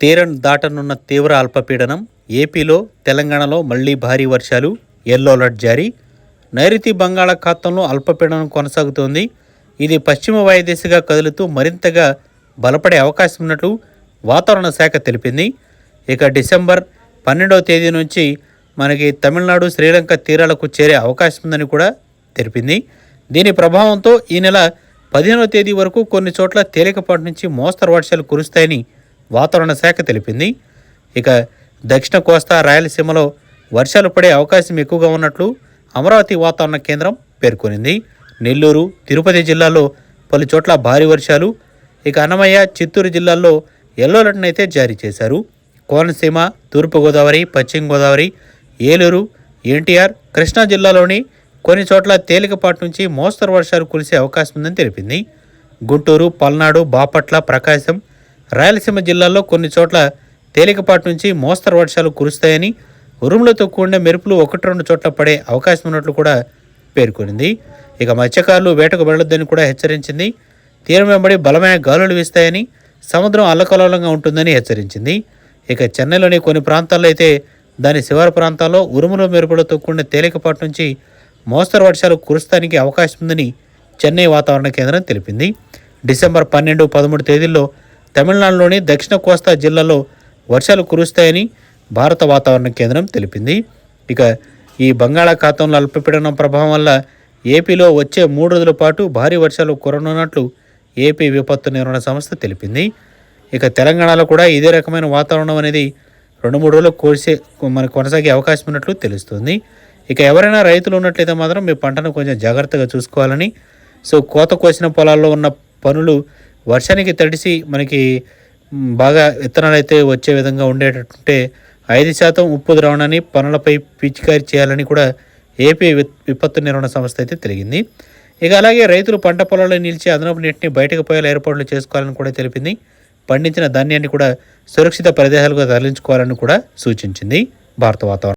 తీరం దాటనున్న తీవ్ర అల్పపీడనం ఏపీలో, తెలంగాణలో మళ్లీ భారీ వర్షాలు, ఎల్లో అలర్ట్ జారీ. నైరుతి బంగాళాఖాతంలో అల్పపీడనం కొనసాగుతోంది. ఇది పశ్చిమ వాయుదిశగా కదులుతూ మరింతగా బలపడే అవకాశం ఉన్నట్లు వాతావరణ శాఖ తెలిపింది. ఇక డిసెంబర్ 12వ తేదీ నుంచి మనకి తమిళనాడు, శ్రీలంక తీరాలకు చేరే అవకాశం ఉందని కూడా తెలిపింది. దీని ప్రభావంతో ఈ నెల 15వ తేదీ వరకు కొన్ని చోట్ల తేలికపాటి నుంచి మోస్తరు వర్షాలు కురుస్తాయని వాతావరణ శాఖ తెలిపింది. ఇక దక్షిణ కోస్తా, రాయలసీమలో వర్షాలు పడే అవకాశం ఎక్కువగా ఉన్నట్లు అమరావతి వాతావరణ కేంద్రం పేర్కొనింది. నెల్లూరు, తిరుపతి జిల్లాల్లో పలు చోట్ల భారీ వర్షాలు, ఇక అన్నమయ్య, చిత్తూరు జిల్లాల్లో ఎల్లో అలర్ట్ను అయితే జారీ చేశారు. కోనసీమ, తూర్పుగోదావరి, పశ్చిమ గోదావరి, ఏలూరు, ఎన్టీఆర్, కృష్ణా జిల్లాలోని కొన్ని చోట్ల తేలికపాటి నుంచి మోస్తరు వర్షాలు కురిసే అవకాశం ఉందని తెలిపింది. గుంటూరు, పల్నాడు, బాపట్ల, ప్రకాశం, రాయలసీమ జిల్లాల్లో కొన్ని చోట్ల తేలికపాటి నుంచి మోస్తరు వర్షాలు కురుస్తాయని, ఉరుములతో కూడిన మెరుపులు 1-2 చోట్ల పడే అవకాశం ఉన్నట్లు కూడా పేర్కొనింది. ఇక మత్స్యకారులు వేటకు వెళ్లొద్దని కూడా హెచ్చరించింది. తీరం వెంబడి బలమైన గాలులు వీస్తాయని, సముద్రం అల్లకల్లోలంగా ఉంటుందని హెచ్చరించింది. ఇక చెన్నైలోని కొన్ని ప్రాంతాల్లో అయితే దాని శివారు ప్రాంతాల్లో ఉరుములు మెరుపులతో కూడిన తేలికపాటి నుంచి మోస్తరు వర్షాలు కురుస్తానికి అవకాశం ఉందని చెన్నై వాతావరణ కేంద్రం తెలిపింది. డిసెంబర్ 12, 13 తేదీల్లో తమిళనాడులోని దక్షిణ కోస్తా జిల్లాలో వర్షాలు కురుస్తాయని భారత వాతావరణ కేంద్రం తెలిపింది. ఇక ఈ బంగాళాఖాతంలో అల్పపీడనం ప్రభావం వల్ల ఏపీలో వచ్చే 3 రోజుల పాటు భారీ వర్షాలు కురనున్నట్లు ఏపీ విపత్తు నిర్వహణ సంస్థ తెలిపింది. ఇక తెలంగాణలో కూడా ఇదే రకమైన వాతావరణం అనేది 2-3 రోజులు కొనసాగే అవకాశం ఉన్నట్లు తెలుస్తుంది. ఇక ఎవరైనా రైతులు ఉన్నట్లయితే మాత్రం మీ పంటను కొంచెం జాగ్రత్తగా చూసుకోవాలని, సో కోత కోసిన పొలాల్లో ఉన్న పనులు వర్షానికి తడిసి మనకి బాగా విత్తనాలు అయితే వచ్చే విధంగా ఉండేటట్టుంటే 5% ఉప్పు ద్రావణాన్ని పనులపై పిచికారీ చేయాలని కూడా ఏపీ విపత్తు నిర్వహణ సంస్థ అయితే తెలిపింది. ఇక అలాగే రైతులు పంట పొలాల్లో నిలిచి అదనపు నీటిని బయటకు పోయేలా ఏర్పాట్లు చేసుకోవాలని కూడా తెలిపింది. పండించిన ధాన్యాన్ని కూడా సురక్షిత ప్రదేశాలకు తరలించుకోవాలని కూడా సూచించింది భారత వాతావరణం.